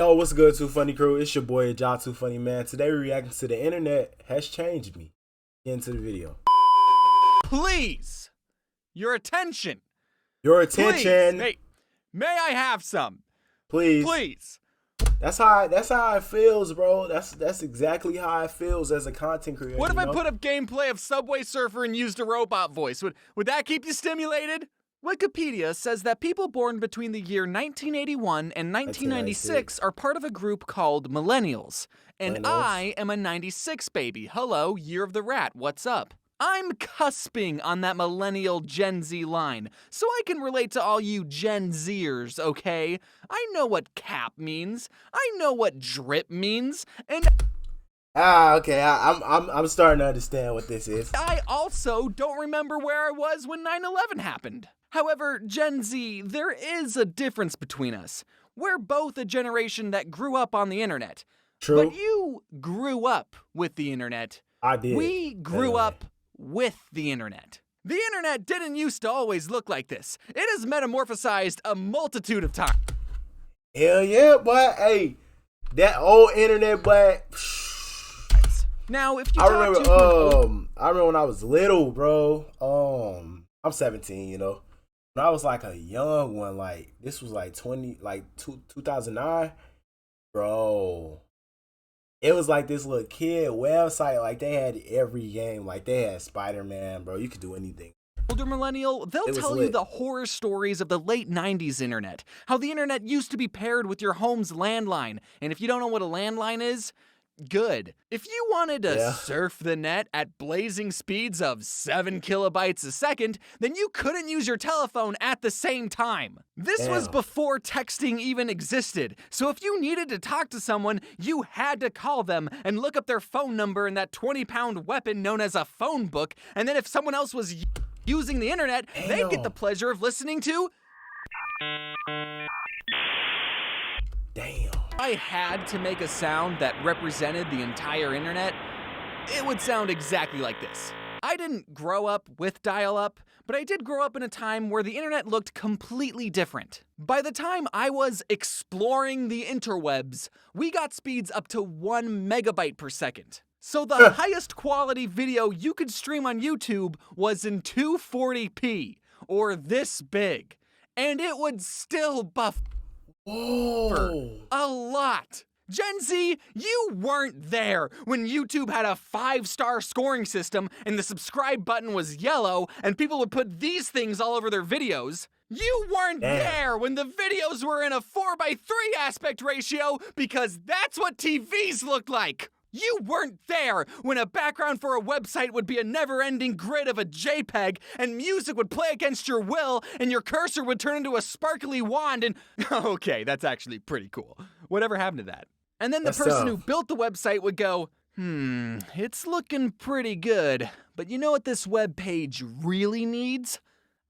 Yo, what's good, Too Funny Crew? It's your boy, Ja Too Funny, man. Today we're reacting to The Internet Has Changed Me. Get into the video. Please, your attention. Your Please. attention. Hey, may I have some? Please. Please. That's how it feels, bro. That's exactly how it feels as a content creator. What if I put up gameplay of Subway Surfer and used a robot voice? Would that keep you stimulated? Wikipedia says that people born between the year 1981 and 1996 are part of a group called millennials. And I am a 96 baby. Hello, year of the rat. What's up? I'm cusping on that millennial Gen Z line, so I can relate to all you Gen Zers, okay? I know what cap means. I know what drip means, and okay. I'm starting to understand what this is. I also don't remember where I was when 9/11 happened. However, Gen Z, there is a difference between us. We're both a generation that grew up on the internet. True. But you grew up with the internet. I did. We grew up with the internet. The internet didn't used to always look like this. It has metamorphosized a multitude of times. Hell yeah, boy. Hey, that old internet, boy. Now, if you I remember when I was little, bro. I'm 17, you know. When I was like a young one, like this was like 2009, bro. It was like this little kid website, like they had every game, like they had Spider-Man, bro. You could do anything. Older millennial, they'll tell you the horror stories of the late 90s internet. How the internet used to be paired with your home's landline. And if you don't know what a landline is, good. If you wanted to surf the net at blazing speeds of 7 kilobytes a second, then you couldn't use your telephone at the same time. This was before texting even existed. So if you needed to talk to someone, you had to call them and look up their phone number in that 20-pound weapon known as a phone book. And then if someone else was using the internet, they'd get the pleasure of listening to... Damn. If I had to make a sound that represented the entire internet, it would sound exactly like this. I didn't grow up with dial-up, but I did grow up in a time where the internet looked completely different. By the time I was exploring the interwebs, we got speeds up to 1 megabyte per second. So the highest quality video you could stream on YouTube was in 240p, or this big, and it would still buff a lot. Gen Z, you weren't there when YouTube had a 5-star scoring system and the subscribe button was yellow and people would put these things all over their videos. You weren't there when the videos were in a 4:3 aspect ratio because that's what TVs looked like. You weren't there when a background for a website would be a never-ending grid of a JPEG and music would play against your will and your cursor would turn into a sparkly wand and... Okay, that's actually pretty cool. Whatever happened to that? And then the person who built the website would go, it's looking pretty good, but you know what this web page really needs?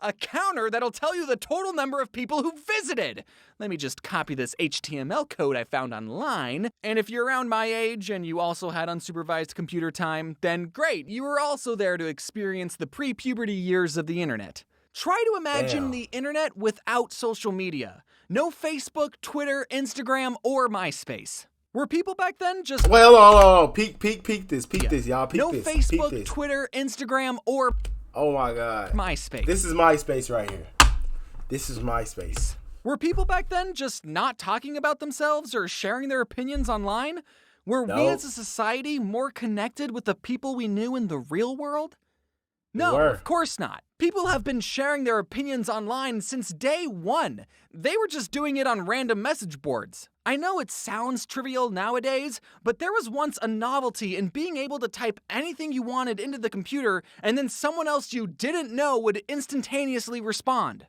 A counter that'll tell you the total number of people who visited. Let me just copy this HTML code I found online. And if you're around my age and you also had unsupervised computer time, then great, you were also there to experience the pre-puberty years of the internet. Try to imagine the internet without social media. No Facebook, Twitter, Instagram, or MySpace. Were people back then just... Well, peek this, y'all, peek no this. No Facebook, Twitter, Instagram, or... Oh my God. MySpace. This is MySpace right here. This is MySpace. Were people back then just not talking about themselves or sharing their opinions online? Were we as a society more connected with the people we knew in the real world? No, of course not. People have been sharing their opinions online since day one. They were just doing it on random message boards. I know it sounds trivial nowadays, but there was once a novelty in being able to type anything you wanted into the computer and then someone else you didn't know would instantaneously respond.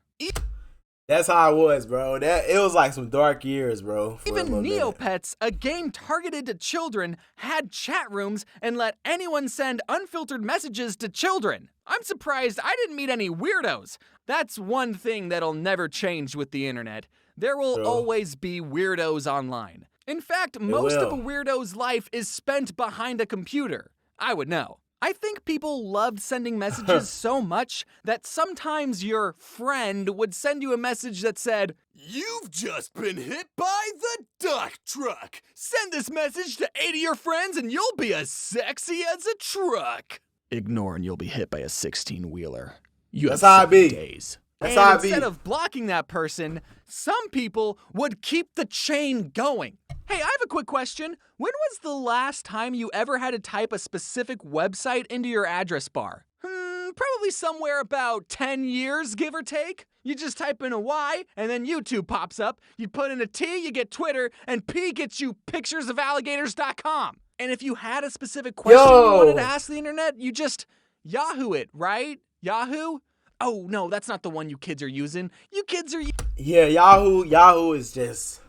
That's how it was, bro. It was like some dark years, bro. Even Neopets, a game targeted to children, had chat rooms and let anyone send unfiltered messages to children. I'm surprised I didn't meet any weirdos. That's one thing that'll never change with the internet. There will always be weirdos online. In fact, most of a weirdo's life is spent behind a computer. I would know. I think people loved sending messages so much that sometimes your friend would send you a message that said, "You've just been hit by the duck truck. Send this message to 8 of your friends and you'll be as sexy as a truck." Ignore and you'll be hit by a 16-wheeler. You That's have how I 7 be. days. That's And how I be. instead of blocking that person, some people would keep the chain going. Hey, I have a quick question. When was the last time you ever had to type a specific website into your address bar? Probably somewhere about 10 years, give or take. You just type in a Y, and then YouTube pops up. You put in a T, you get Twitter, and P gets you pictures of alligators.com. And if you had a specific question you wanted to ask the internet, you just Yahoo it, right? Yahoo? Oh, no, that's not the one you kids are using. You kids are Yeah, Yahoo is just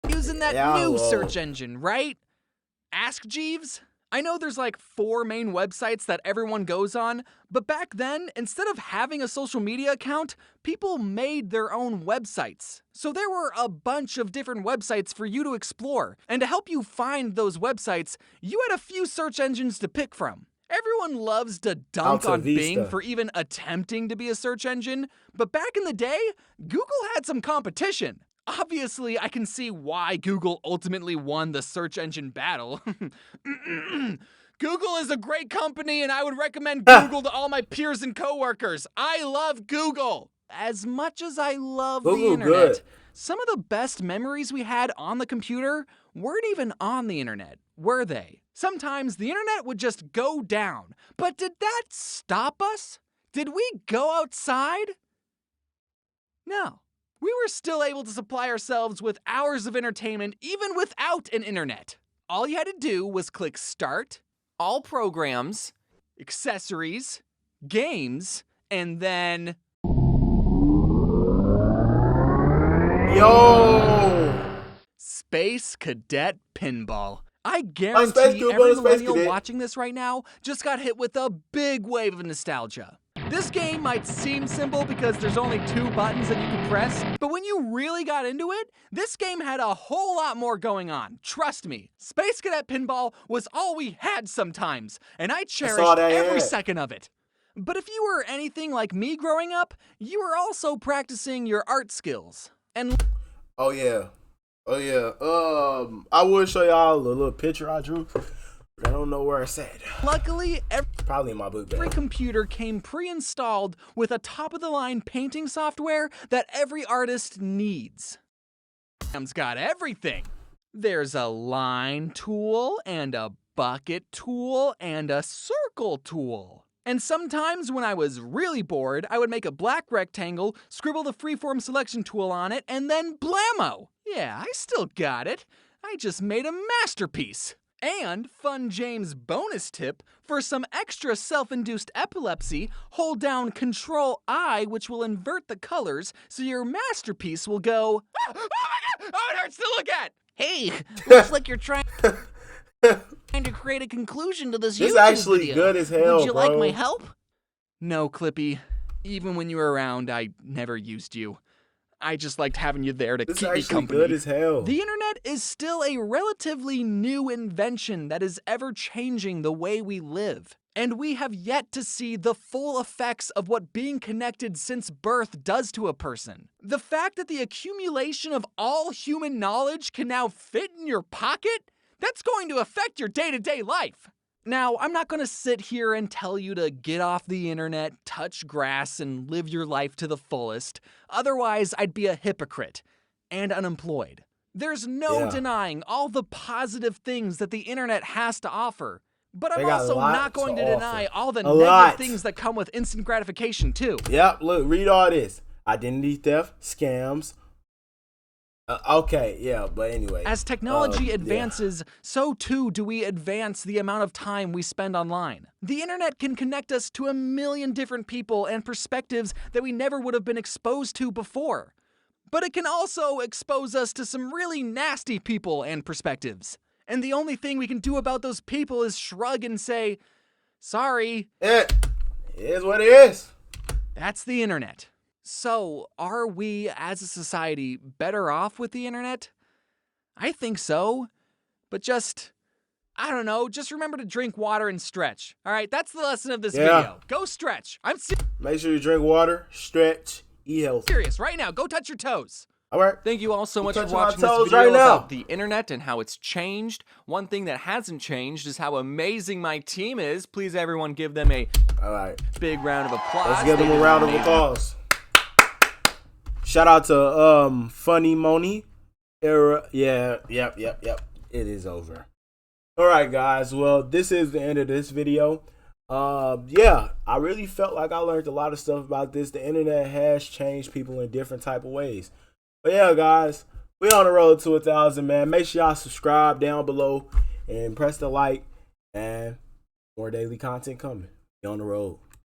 using that Yahoo. new search engine, right? Ask Jeeves? I know there's like 4 main websites that everyone goes on, but back then, instead of having a social media account, people made their own websites. So there were a bunch of different websites for you to explore, and to help you find those websites, you had a few search engines to pick from. Everyone loves to dunk on Bing for even attempting to be a search engine, but back in the day, Google had some competition. Obviously, I can see why Google ultimately won the search engine battle. Google is a great company, and I would recommend Google to all my peers and coworkers. I love Google. As much as I love the internet, some of the best memories we had on the computer weren't even on the internet, were they? Sometimes the internet would just go down. But did that stop us? Did we go outside? No. We were still able to supply ourselves with hours of entertainment even without an internet. All you had to do was click Start, All Programs, Accessories, Games, and then... Space Cadet Pinball. I guarantee every millennial watching this right now just got hit with a big wave of nostalgia. This game might seem simple because there's only 2 buttons that you can press, but when you really got into it, this game had a whole lot more going on. Trust me, Space Cadet Pinball was all we had sometimes, and I cherished every second of it. But if you were anything like me growing up, you were also practicing your art skills. And Oh yeah. I will show y'all a little picture I drew. I don't know where it's at. Luckily, probably in my book bag. Every computer came pre-installed with a top-of-the-line painting software that every artist needs. It's got everything. There's a line tool, and a bucket tool, and a circle tool. And sometimes when I was really bored, I would make a black rectangle, scribble the freeform selection tool on it, and then blammo! Yeah, I still got it. I just made a masterpiece. And, fun James bonus tip, for some extra self-induced epilepsy, hold down Control-I, which will invert the colors, so your masterpiece will go, oh my god, oh it hurts to look at! Hey, looks like you're trying to create a conclusion to this YouTube video. It's actually good as hell, Would you bro. like my help? No, Clippy. Even when you were around, I never used you. I just liked having you there to keep me company. Good as hell. The internet is still a relatively new invention that is ever changing the way we live. And we have yet to see the full effects of what being connected since birth does to a person. The fact that the accumulation of all human knowledge can now fit in your pocket, that's going to affect your day-to-day life. Now, I'm not going to sit here and tell you to get off the internet, touch grass, and live your life to the fullest. Otherwise, I'd be a hypocrite and unemployed. There's no denying all the positive things that the internet has to offer. But I'm also not going to deny all the negative things that come with instant gratification, too. Yep, look, read all this. Identity theft, scams. Okay, yeah, but anyway. As technology advances, so too do we advance the amount of time we spend online. The internet can connect us to a million different people and perspectives that we never would have been exposed to before. But it can also expose us to some really nasty people and perspectives. And the only thing we can do about those people is shrug and say, sorry. It is what it is. That's the internet. So, are we as a society better off with the internet? I think so, but just I don't know, just remember to drink water and stretch. All right, that's the lesson of this Yeah. video. Go stretch. I'm Make sure you drink water, stretch, eat healthy. serious. Right now, go touch your toes. All right. Thank you all so much for touching my watching this toes video right now. about the internet and how it's changed. One thing that hasn't changed is how amazing my team is. Please, everyone, give them a All right. big round of applause. Let's give them They a did round of amazing. applause. Shout out to Funny Moni. Era. Yeah, yep. It is over. All right, guys. Well, this is the end of this video. Yeah, I really felt like I learned a lot of stuff about this. The internet has changed people in different type of ways. But yeah, guys, we on the road to 1,000, man. Make sure y'all subscribe down below and press the like, and more daily content coming. We on the road.